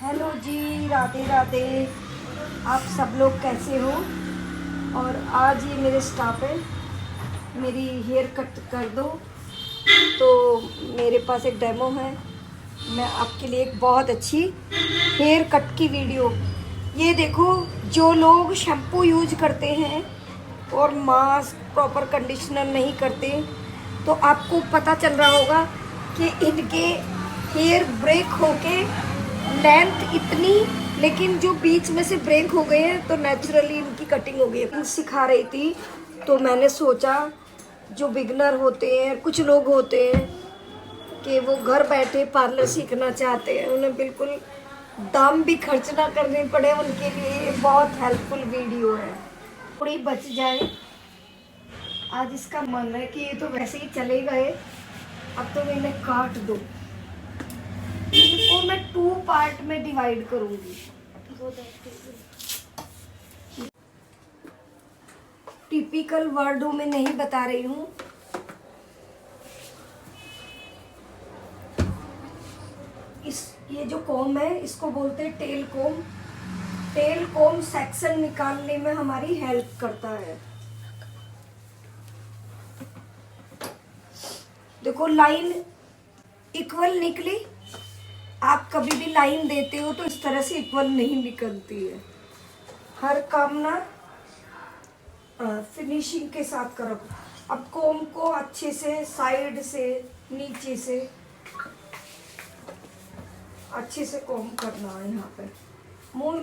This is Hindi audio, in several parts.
हेलो जी, राधे राधे। आप सब लोग कैसे हो? और आज ये मेरे स्टाफ है, मेरी हेयर कट कर दो। तो मेरे पास एक डेमो है, मैं आपके लिए एक बहुत अच्छी हेयर कट की वीडियो। ये देखो, जो लोग शैम्पू यूज करते हैं और मास्क प्रॉपर कंडीशनर नहीं करते, तो आपको पता चल रहा होगा कि इनके हेयर ब्रेक होके लेंथ इतनी, लेकिन जो बीच में से ब्रेक हो गए हैं तो नेचुरली इनकी कटिंग हो गई है। सिखा रही थी तो मैंने सोचा, जो बिगनर होते हैं, कुछ लोग होते हैं कि वो घर बैठे पार्लर सीखना चाहते हैं, उन्हें बिल्कुल दाम भी खर्च ना करने पड़े, उनके लिए ये बहुत हेल्पफुल वीडियो है। थोड़ी बच जाए। आज इसका मन है कि ये तो वैसे ही चले गए, अब तो मैं इन्हें काट दूं। इनको मैं 2 पार्ट में डिवाइड करूंगी। टिपिकल वर्डों में नहीं बता रही हूँ। ये जो कॉम है, इसको बोलते हैं tail comb. Tail comb section निकालने में हमारी हेल्प करता है। देखो, लाइन इक्वल निकली। आप कभी भी लाइन देते हो तो इस तरह से इक्वल नहीं निकलती है। हर काम ना फिनिशिंग के साथ करो। अब कॉम को अच्छे से साइड से, नीचे से अच्छे से कॉम करना है। यहाँ पे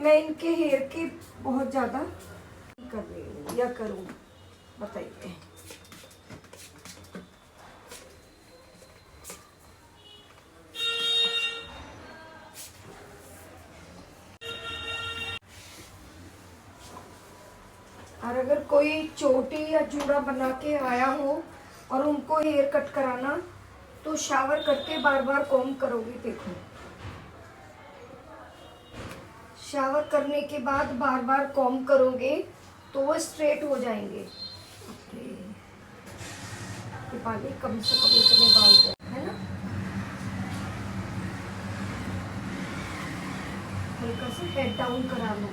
मैं इनके हेयर की बहुत ज़्यादा कर रही हूँ या करूँ, बताइए। और अगर कोई चोटी या जूड़ा बना के आया हो और उनको हेयर कट कराना, तो शावर करके बार बार कॉम करोगे। देखो, शावर करने के बाद बार बार कॉम करोगे तो वो स्ट्रेट हो जाएंगे। बाल कम से कम इतने बाल है ना। हल्का सा हेड डाउन करा लो।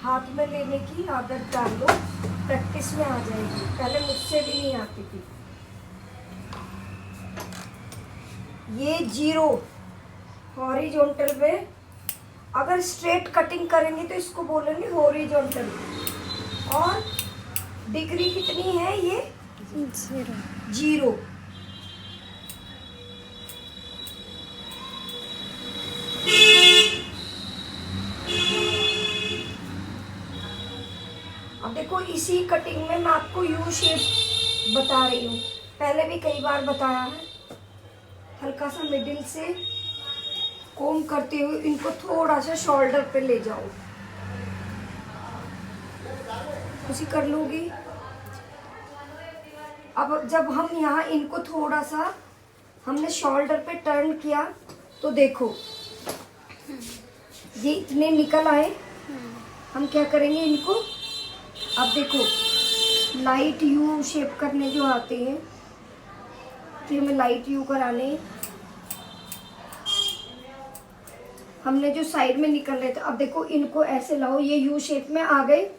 हाथ में लेने की आदत डाल लो, प्रैक्टिस में आ जाएगी। पहले मुझसे भी नहीं आती थी। ये 0 हॉरिजॉन्टल में, अगर स्ट्रेट कटिंग करेंगे तो इसको बोलेंगे हॉरिजॉन्टल। और डिग्री कितनी है ये? 0। अब देखो, इसी कटिंग में मैं आपको यू शेप बता रही हूँ, पहले भी कई बार बताया है। हल्का सा मिडिल से कोम करते हुए इनको थोड़ा सा शोल्डर पे ले जाओ। उसी कर लूंगी। अब जब हम यहाँ इनको थोड़ा सा हमने शोल्डर पे टर्न किया, तो देखो ये इतने निकल आए। हम क्या करेंगे इनको, अब देखो लाइट यू शेप करने जो आते हैं, फिर हमें लाइट यू कराने। हमने जो साइड में निकल रहे थे, अब देखो इनको ऐसे लाओ, ये यू शेप में आ गए।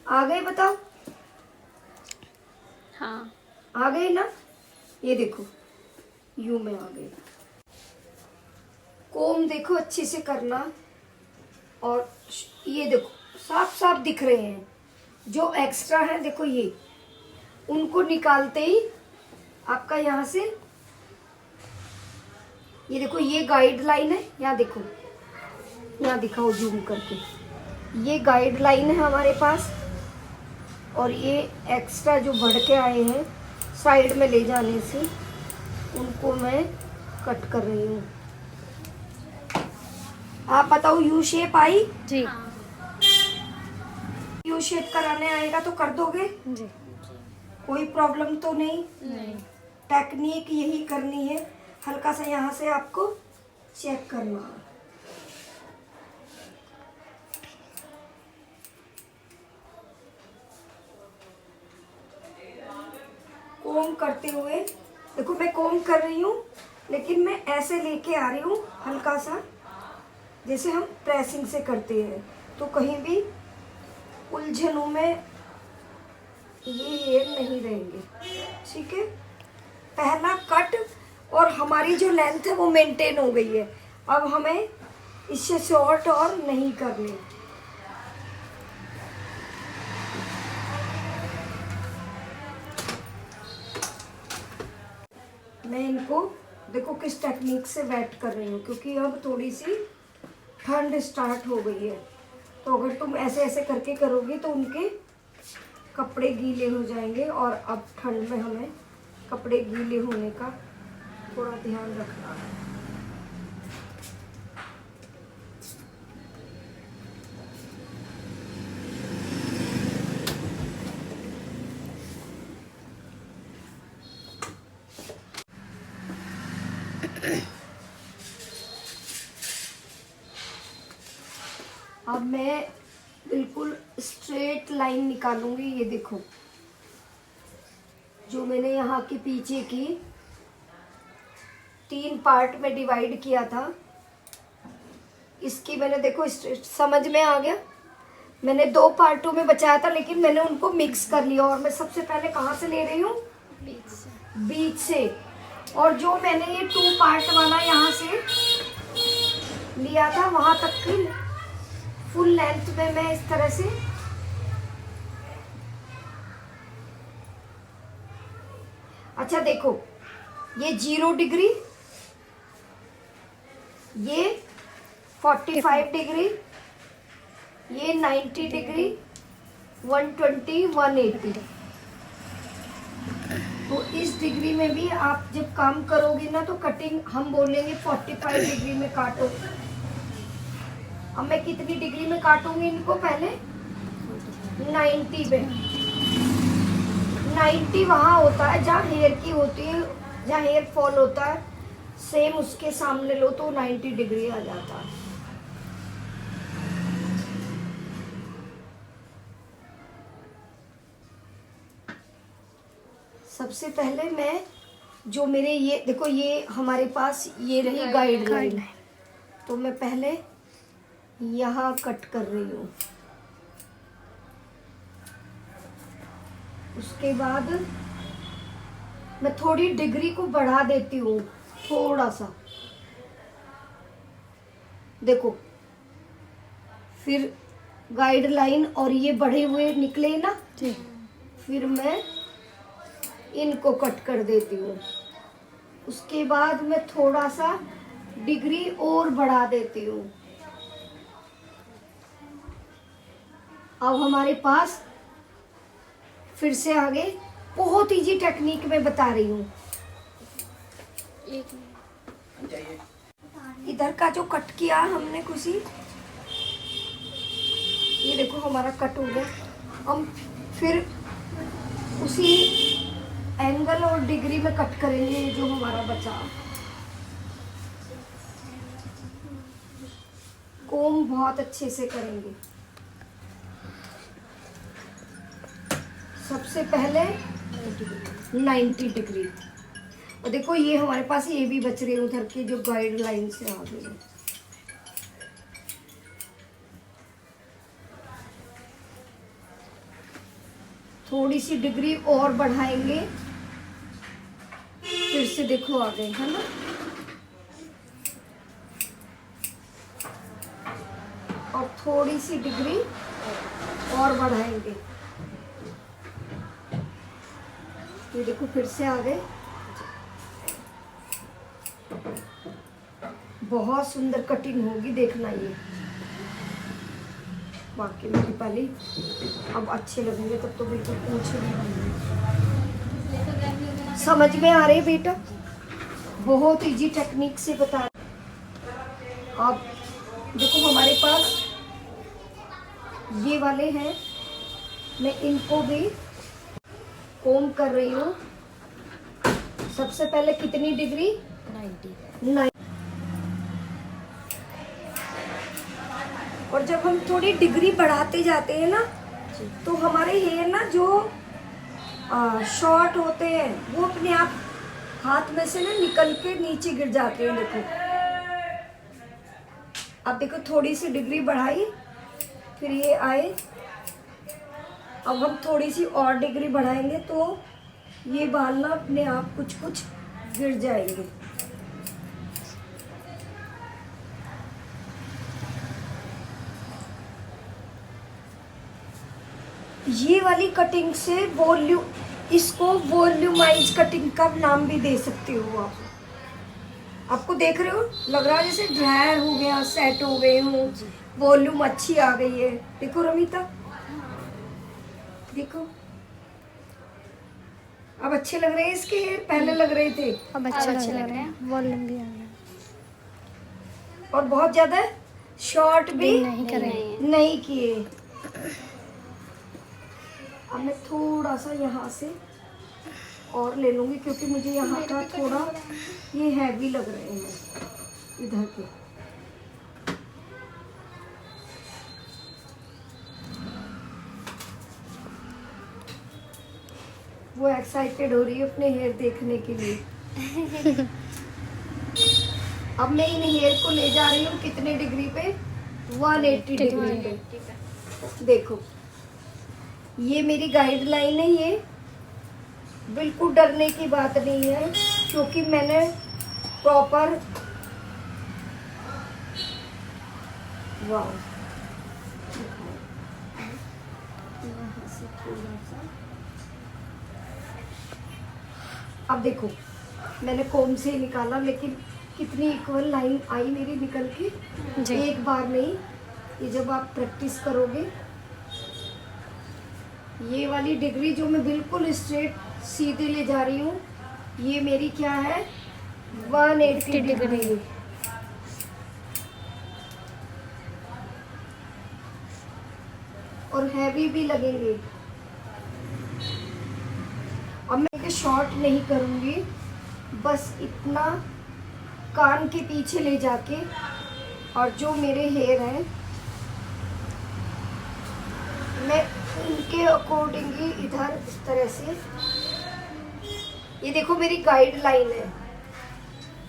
आ गए, बताओ। हाँ, आ गए ना। ये देखो यू में आ गए। कोम देखो अच्छे से करना। और ये देखो साफ साफ दिख रहे हैं। जो एक्स्ट्रा है देखो, ये उनको निकालते ही आपका यहाँ से, ये देखो ये गाइडलाइन है। यहाँ देखो, यहाँ दिखाओ जूम करके, ये गाइडलाइन है हमारे पास। और ये एक्स्ट्रा जो बढ़ के आए हैं साइड में ले जाने से, उनको मैं कट कर रही हूँ। आप बताओ, यू शेप आई जी। यू शेप कराने आएगा तो कर दोगे जी। कोई प्रॉब्लम तो नहीं। नहीं। टेक्निक यही करनी है। हल्का सा यहाँ से आपको चेक करना है। कोम करते हुए, देखो मैं कोम कर रही हूँ, लेकिन मैं ऐसे लेके आ रही हूँ हल्का सा, जैसे हम प्रेसिंग से करते हैं, तो कहीं भी उलझनों में ये हेयर नहीं रहेंगे। ठीक है, पहला कट और हमारी जो लेंथ है वो मेंटेन हो गई है। अब हमें इससे शॉर्ट और नहीं करनी। मैं इनको देखो किस टेक्निक से वेट कर रही हूँ, क्योंकि अब थोड़ी सी ठंड स्टार्ट हो गई है, तो अगर तुम ऐसे ऐसे करके करोगी तो उनके कपड़े गीले हो जाएंगे, और अब ठंड में हमें कपड़े गीले होने का थोड़ा ध्यान रखना है। अब मैं बिल्कुल स्ट्रेट लाइन निकालूंगी। ये देखो, जो मैंने यहाँ के पीछे की 3 पार्ट में डिवाइड किया था, इसकी मैंने देखो समझ में आ गया। मैंने 2 पार्टों में बचाया था, लेकिन मैंने उनको मिक्स कर लिया। और मैं सबसे पहले कहाँ से ले रही हूँ? बीच से। और जो मैंने ये 2 पार्ट वाला यहाँ से लिया था, वहां तक की फुल लेंथ में मैं इस तरह से अच्छा देखो, ये 0 डिग्री, ये 45 डिग्री, ये 90 डिग्री, 120, 180। तो इस डिग्री में भी आप जब काम करोगे ना, तो कटिंग हम बोलेंगे 45 डिग्री में काटो। अब मैं कितनी डिग्री में काटूंगी इनको? पहले 90 पे। 90 वहाँ होता है जहाँ हेयर की होती है, जहाँ हेयर फॉल होता है, सेम उसके सामने लो तो 90 डिग्री आ जाता है। सबसे पहले मैं जो मेरे ये देखो, ये हमारे पास ये रही गाइडलाइन, तो मैं पहले यहाँ कट कर रही हूँ। उसके बाद मैं थोड़ी डिग्री को बढ़ा देती हूँ, थोड़ा सा। देखो, फिर गाइडलाइन और ये बढ़े हुए निकले ना, फिर मैं इनको कट कर देती हूँ। उसके बाद मैं थोड़ा सा डिग्री और बढ़ा देती हूँ। अब हमारे पास फिर से आगे बहुत इजी टेक्निक में बता रही हूँ। इधर का जो कट किया हमने खुशी, ये देखो हमारा कट हो गया। हम फिर उसी एंगल और डिग्री में कट करेंगे जो हमारा बचा। कोम बहुत अच्छे से करेंगे। सबसे पहले 90 डिग्री, और देखो ये हमारे पास ये भी बच रहे हैं उधर के जो गाइडलाइन से आ गए हैं। थोड़ी सी डिग्री और बढ़ाएंगे, फिर से देखो आ गए, है ना। और थोड़ी सी डिग्री और बढ़ाएंगे, ये देखो फिर से आ गए। बहुत सुंदर कटिंग होगी, देखना ये। बाकी मेरी पहले अब अच्छे लगेंगे, तब तो बिल्कुल पूछ नहीं। समझ में आ रहे बेटा? बहुत इजी टेक्निक से बता। अब देखो हमारे पास ये वाले हैं, मैं इनको भी कोम कर रही हूँ। सबसे पहले कितनी डिग्री? 90। और जब हम थोड़ी डिग्री बढ़ाते जाते हैं ना, तो हमारे हेयर ना जो शॉर्ट होते हैं वो अपने आप हाथ में से ना निकल के नीचे गिर जाते हैं। देखो अब देखो थोड़ी सी डिग्री बढ़ाई, फिर ये आए। अब हम थोड़ी सी और डिग्री बढ़ाएंगे तो ये बाल ना अपने आप कुछ कुछ गिर जाएंगे। ये वाली कटिंग से वॉल्यूम, इसको वॉल्यूमाइज कटिंग का नाम भी दे सकते हो आप। आपको देख रहे हो लग रहा है जैसे ड्रायर हो गया, सेट हो गए हो, वॉल्यूम अच्छी आ गई है। देखो रमिता, देखो अब अच्छे लग रहे हैं इसके हेयर, पहले लग रहे थे अब अच्छे लग रहे हैं, वॉल्यूम भी आ गया और बहुत ज्यादा शॉर्ट भी नहीं किए। अब मैं थोड़ा सा यहाँ से और ले लूँगी क्योंकि मुझे यहाँ का थोड़ा ये हैवी लग रहे हैं इधर के। वो एक्साइटेड हो रही है अपने हेयर देखने के लिए। अब मैं इन हेयर को ले जा रही हूँ कितने डिग्री पे, 180 डिग्री पे। देखो ये मेरी गाइडलाइन है, ये बिल्कुल डरने की बात नहीं है क्योंकि मैंने प्रॉपर अब देखो मैंने कोम से निकाला लेकिन कितनी इक्वल लाइन आई मेरी निकल के एक बार में ही। ये जब आप प्रैक्टिस करोगे, ये वाली डिग्री जो मैं बिल्कुल स्ट्रेट सीधे ले जा रही हूँ, ये मेरी क्या है 180 डिग्री। और हैवी भी लगेंगे। अब मैं इसे शॉर्ट नहीं करूँगी, बस इतना कान के पीछे ले जाके, और जो मेरे हेयर हैं मैं उनके अकॉर्डिंग ही इधर इस तरह से, ये देखो मेरी गाइडलाइन है,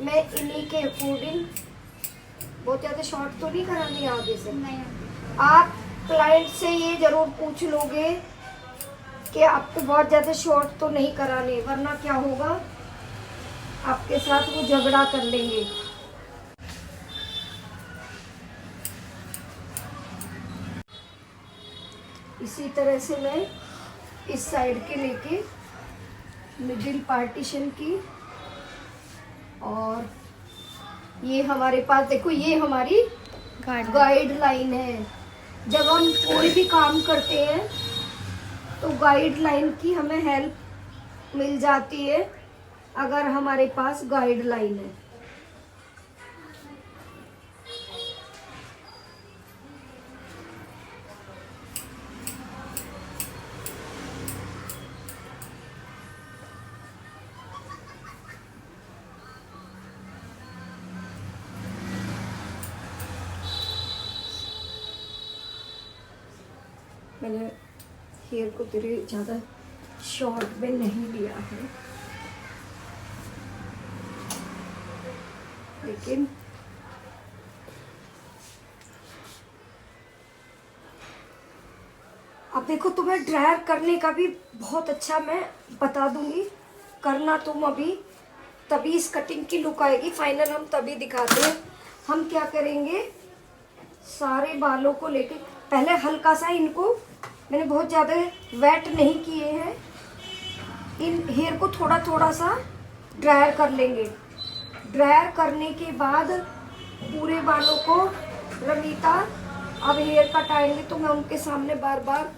मैं इन्हीं के अकॉर्डिंग। बहुत ज़्यादा शॉर्ट तो नहीं करानी आगे से। नहीं। आप क्लाइंट से ये ज़रूर पूछ लोगे कि आपको बहुत ज़्यादा शॉर्ट तो नहीं कराने, वरना क्या होगा आपके साथ वो झगड़ा कर लेंगे। इसी तरह से मैं इस साइड के लेके मिडिल पार्टीशन की, और ये हमारे पास देखो ये हमारी गाइडलाइन है। जब हम कोई भी काम करते हैं तो गाइडलाइन की हमें हेल्प मिल जाती है अगर हमारे पास गाइडलाइन है। मैंने हेयर को तेरे ज़्यादा शॉर्ट में नहीं लिया है, लेकिन अब देखो तुम्हें ड्रायर करने का भी बहुत अच्छा मैं बता दूंगी, करना तुम अभी, तभी इस कटिंग की लुक आएगी। फाइनल हम तभी दिखाते हैं। हम क्या करेंगे, सारे बालों को लेके पहले हल्का सा इनको, मैंने बहुत ज़्यादा वेट नहीं किए हैं, इन हेयर को थोड़ा थोड़ा सा ड्रायर कर लेंगे। ड्रायर करने के बाद पूरे बालों को रमीता अब हेयर कट आएंगे तो मैं उनके सामने बार बार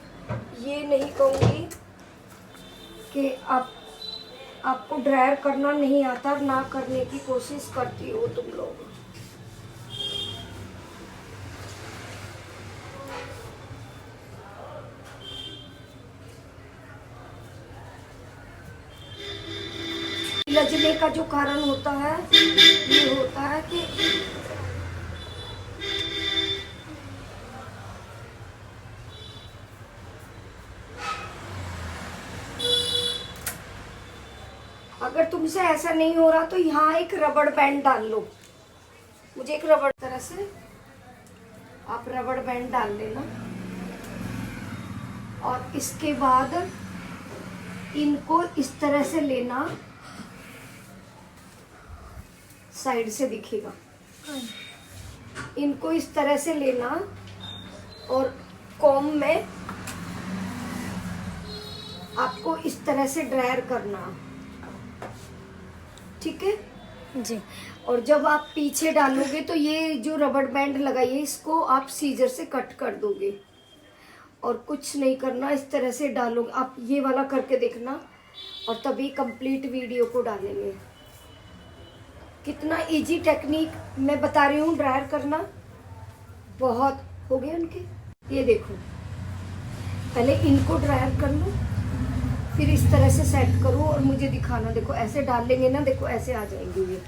ये नहीं कहूँगी कि आपको ड्रायर करना नहीं आता, ना करने की कोशिश करती हो तुम लोग। लजने का जो कारण होता है ये होता है कि अगर तुमसे ऐसा नहीं हो रहा तो यहाँ एक रबड़ बैंड डाल लो। मुझे एक रबड़ तरह से आप रबड़ बैंड डाल लेना। और इसके बाद इनको इस तरह से लेना, साइड से दिखेगा। इनको इस तरह से लेना और कॉम्ब में आपको इस तरह से ड्रायर करना, ठीक है जी। और जब आप पीछे डालोगे तो ये जो रबड़ बैंड लगाई है इसको आप सीजर से कट कर दोगे। और कुछ नहीं करना, इस तरह से डालोगे। आप ये वाला करके देखना और तभी कंप्लीट वीडियो को डालेंगे। कितना इजी टेक्निक मैं बता रही हूँ ड्रायर करना। बहुत हो गए उनके। ये देखो, पहले इनको ड्रायर कर लो, फिर इस तरह से सेट करो और मुझे दिखाना। देखो ऐसे डाल लेंगे ना, देखो ऐसे आ जाएंगे ये।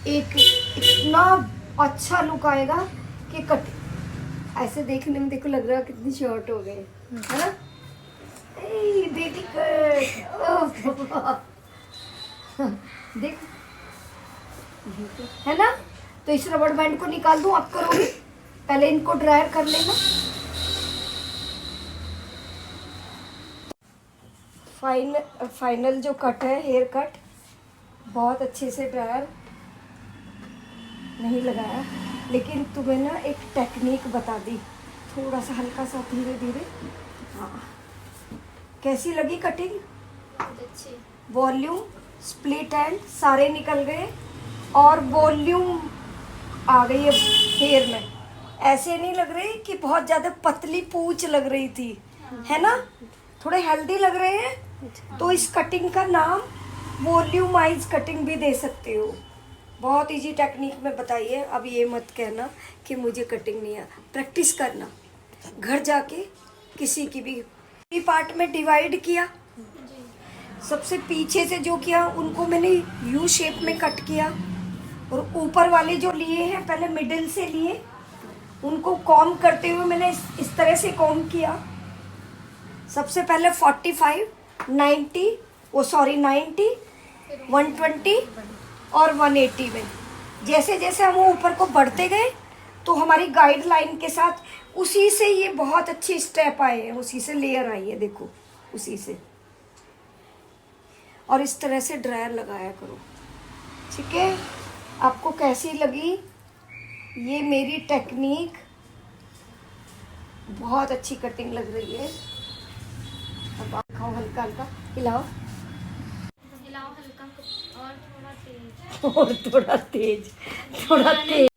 एक इतना अच्छा लुक आएगा कि कट ऐसे देखने में देखो लग रहा है कितनी शॉर्ट हो गए, है ना। ए बेटी कट देख, है ना। तो इस रबड़ बैंड को निकाल दूं, आप करोगे। पहले इनको ड्रायर कर लेना। फाइनल जो कट है, हेयर कट, बहुत अच्छे से ड्रायर नहीं लगाया, लेकिन तुम्हें ना एक टेक्निक बता दी, थोड़ा सा हल्का सा धीरे धीरे। हाँ, कैसी लगी कटिंग? अच्छी। वॉल्यूम, स्प्लिट एंड सारे निकल गए और वॉल्यूम आ गई है हेयर में। ऐसे नहीं लग रही कि बहुत ज़्यादा पतली पूंछ लग रही थी, है ना। थोड़े हेल्दी लग रहे हैं। तो इस कटिंग का नाम वॉल्यूमाइज कटिंग भी दे सकते हो। बहुत इजी टेक्निक में बताई है। अब ये मत कहना कि मुझे कटिंग नहीं आ। प्रैक्टिस करना, घर जाके किसी की भी पार्ट में डिवाइड किया। सबसे पीछे से जो किया उनको मैंने यू शेप में कट किया, और ऊपर वाले जो लिए हैं पहले मिडिल से लिए, उनको कॉम्ब करते हुए मैंने इस तरह से कॉम्ब किया। सबसे पहले 45, 90, 90, 120 और 180 में। जैसे जैसे हम ऊपर को बढ़ते गए तो हमारी गाइडलाइन के साथ उसी से ये बहुत अच्छे स्टेप आए हैं, उसी से लेयर आई है, देखो उसी से। और इस तरह से ड्रायर लगाया करो, ठीक है। आपको कैसी लगी ये मेरी टेक्निक? बहुत अच्छी कटिंग लग रही है। अब आप खाओ, हल्का हल्का हिलाओ, हिलाओ हल्का और थोड़ा तेज। और थोड़ा तेज, थोड़ा तेज।